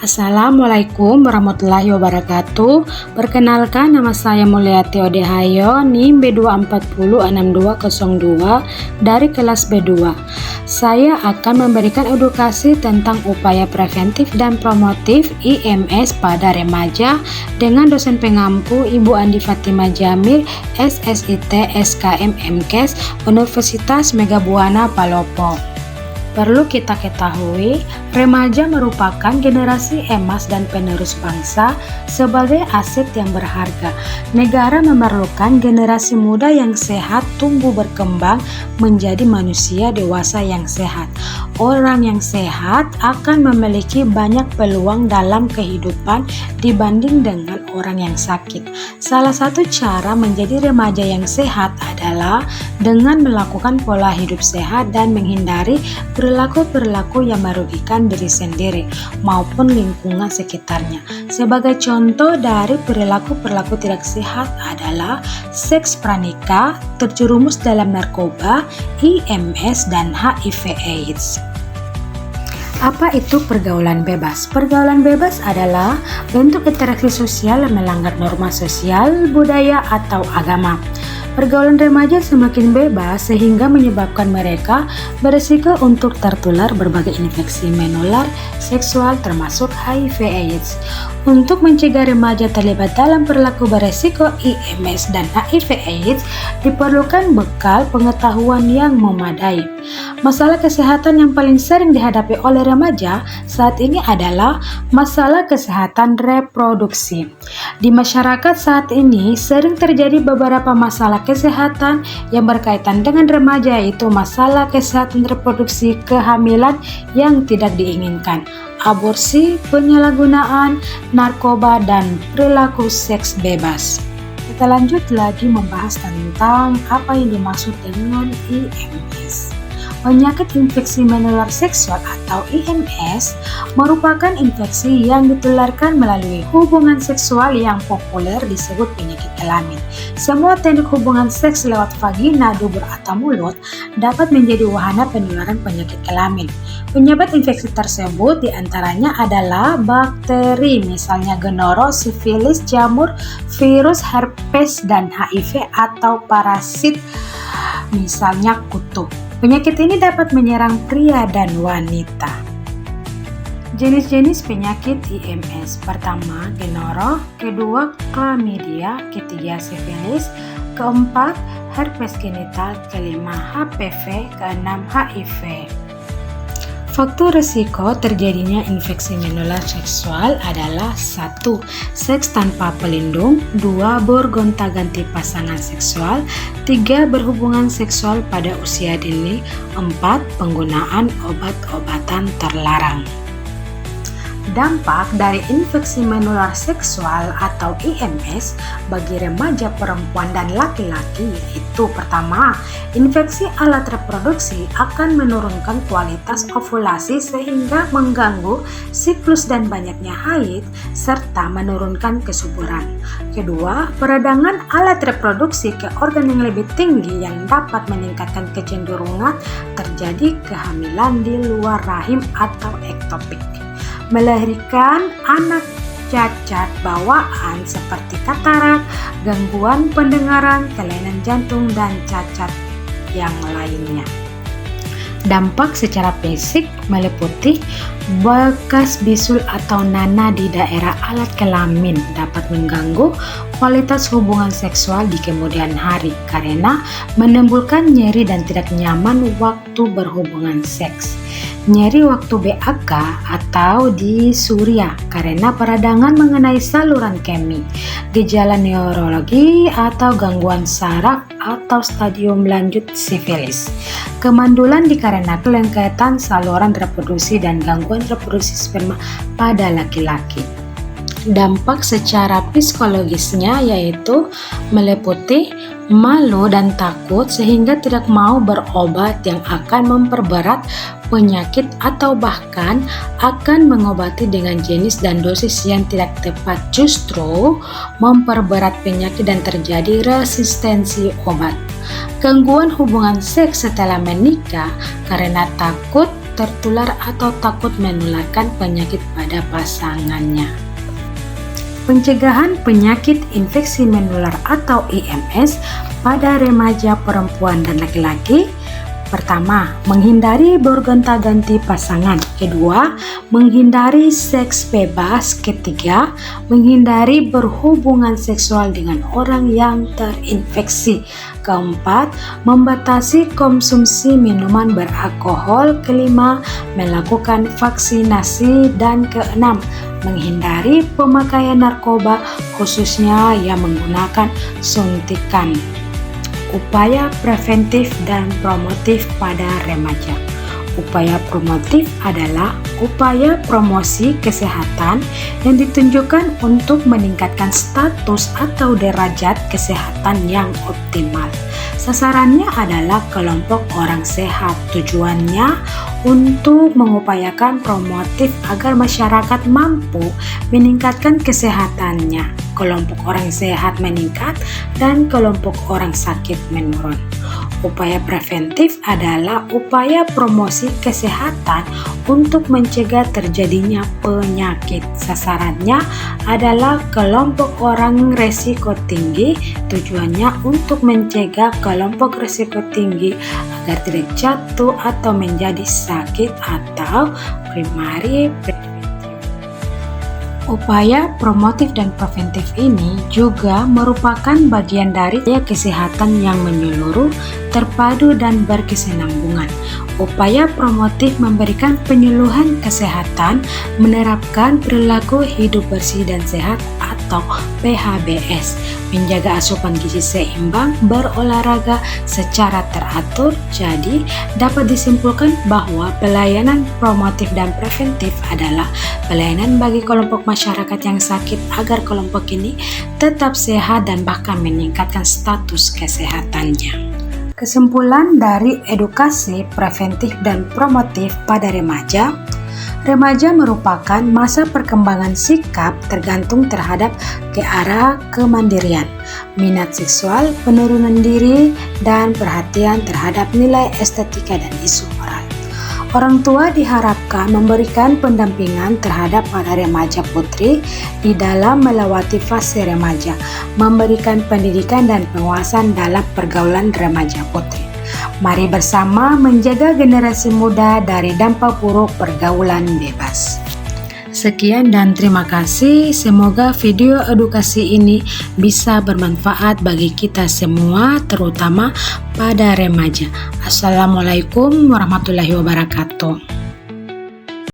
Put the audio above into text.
Assalamualaikum warahmatullahi wabarakatuh. Perkenalkan, nama saya Mulyati Odehayo, NIM B2406202 dari kelas B2. Saya akan memberikan edukasi tentang upaya preventif dan promotif IMS pada remaja dengan dosen pengampu Ibu Andi Fatimah Jamil, SSIT SKM MKes Universitas Megabuana Palopo. Perlu kita ketahui, remaja merupakan generasi emas dan penerus bangsa sebagai aset yang berharga. Negara memerlukan generasi muda yang sehat tumbuh berkembang menjadi manusia dewasa yang sehat. Orang yang sehat akan memiliki banyak peluang dalam kehidupan dibanding dengan orang yang sakit. Salah satu cara menjadi remaja yang sehat adalah dengan melakukan pola hidup sehat dan menghindari perilaku-perilaku yang merugikan diri sendiri maupun lingkungan sekitarnya. Sebagai contoh dari perilaku-perilaku tidak sehat adalah seks pranikah, terjerumus dalam narkoba, IMS, dan HIV/AIDS. Apa itu pergaulan bebas? Pergaulan bebas adalah bentuk interaksi sosial yang melanggar norma sosial, budaya, atau agama. Pergaulan remaja semakin bebas sehingga menyebabkan mereka berisiko untuk tertular berbagai infeksi menular seksual termasuk HIV/AIDS. Untuk mencegah remaja terlibat dalam perilaku beresiko IMS dan HIV/AIDS diperlukan bekal pengetahuan yang memadai. Masalah kesehatan yang paling sering dihadapi oleh remaja saat ini adalah masalah kesehatan reproduksi. Di masyarakat saat ini sering terjadi beberapa masalah kesehatan yang berkaitan dengan remaja, yaitu masalah kesehatan reproduksi, kehamilan yang tidak diinginkan, aborsi, penyalahgunaan narkoba, dan perilaku seks bebas. Kita lanjut lagi membahas tentang apa yang dimaksud dengan IMS. Penyakit infeksi menular seksual atau IMS merupakan infeksi yang ditularkan melalui hubungan seksual yang populer disebut penyakit kelamin. Semua teknik hubungan seks lewat vagina, dubur, atau mulut dapat menjadi wahana penularan penyakit kelamin. Penyebab infeksi tersebut diantaranya adalah bakteri, misalnya gonoro, sifilis, jamur, virus, herpes, dan HIV, atau parasit, misalnya kutu. Penyakit ini dapat menyerang pria dan wanita. Jenis-jenis penyakit IMS: pertama, gonoro, kedua, chlamydia, ketiga, sifilis, keempat, herpes genital, kelima, HPV, keenam, HIV. Faktor risiko terjadinya infeksi menular seksual adalah 1. Seks tanpa pelindung, 2. Bergonta-ganti pasangan seksual, 3. Berhubungan seksual pada usia dini, 4. Penggunaan obat-obatan terlarang. Dampak dari infeksi menular seksual atau IMS bagi remaja perempuan dan laki-laki yaitu: pertama, infeksi alat reproduksi akan menurunkan kualitas ovulasi sehingga mengganggu siklus dan banyaknya haid serta menurunkan kesuburan. Kedua, peradangan alat reproduksi ke organ yang lebih tinggi yang dapat meningkatkan kecenderungan terjadi kehamilan di luar rahim atau ektopik. Melahirkan anak cacat bawaan seperti katarak, gangguan pendengaran, kelainan jantung, dan cacat yang lainnya. Dampak secara fisik meliputi bekas bisul atau nanah di daerah alat kelamin dapat mengganggu kualitas hubungan seksual di kemudian hari karena menimbulkan nyeri dan tidak nyaman waktu berhubungan seks. Nyeri waktu BAK atau disuria karena peradangan mengenai saluran kemih, gejala neurologi atau gangguan saraf atau stadium lanjut sifilis, kemandulan dikarenakan kelengketan saluran reproduksi dan gangguan reproduksi sperma pada laki-laki. Dampak secara psikologisnya yaitu meliputi malu dan takut sehingga tidak mau berobat yang akan memperberat penyakit atau bahkan akan mengobati dengan jenis dan dosis yang tidak tepat, justru memperberat penyakit dan terjadi resistensi obat. Gangguan hubungan seks setelah menikah karena takut tertular atau takut menularkan penyakit pada pasangannya. Pencegahan penyakit infeksi menular atau IMS pada remaja perempuan dan laki-laki. Pertama, menghindari bergonta-ganti pasangan. Kedua, menghindari seks bebas. Ketiga, menghindari berhubungan seksual dengan orang yang terinfeksi. Keempat, membatasi konsumsi minuman beralkohol. Kelima, melakukan vaksinasi. Dan keenam, menghindari pemakaian narkoba khususnya yang menggunakan suntikan. Upaya preventif dan promotif pada remaja. Upaya promotif adalah upaya promosi kesehatan yang ditunjukkan untuk meningkatkan status atau derajat kesehatan yang optimal. Sasarannya adalah kelompok orang sehat. Tujuannya untuk mengupayakan promotif agar masyarakat mampu meningkatkan kesehatannya. Kelompok orang sehat meningkat dan kelompok orang sakit menurun. Upaya preventif adalah upaya promosi kesehatan untuk mencegah terjadinya penyakit. Sasarannya adalah kelompok orang risiko tinggi. Tujuannya untuk mencegah kelompok risiko tinggi agar tidak jatuh atau menjadi sakit atau primary preventif. Upaya promotif dan preventif ini juga merupakan bagian dari kesehatan yang menyeluruh, terpadu, dan berkesinambungan. Upaya promotif memberikan penyuluhan kesehatan, menerapkan perilaku hidup bersih dan sehat atau PHBS, menjaga asupan gizi seimbang, berolahraga secara teratur. Jadi, dapat disimpulkan bahwa pelayanan promotif dan preventif adalah pelayanan bagi kelompok masyarakat yang sakit agar kelompok ini tetap sehat dan bahkan meningkatkan status kesehatannya. Kesimpulan dari edukasi preventif dan promotif pada remaja. Remaja merupakan masa perkembangan sikap tergantung terhadap ke arah kemandirian, minat seksual, penurunan diri, dan perhatian terhadap nilai estetika dan isu moral. Orang tua diharapkan memberikan pendampingan terhadap para remaja putri di dalam melewati fase remaja, memberikan pendidikan dan penguasaan dalam pergaulan remaja putri. Mari bersama menjaga generasi muda dari dampak buruk pergaulan bebas. Sekian dan terima kasih. Semoga video edukasi ini bisa bermanfaat bagi kita semua, terutama pada remaja. Assalamualaikum warahmatullahi wabarakatuh.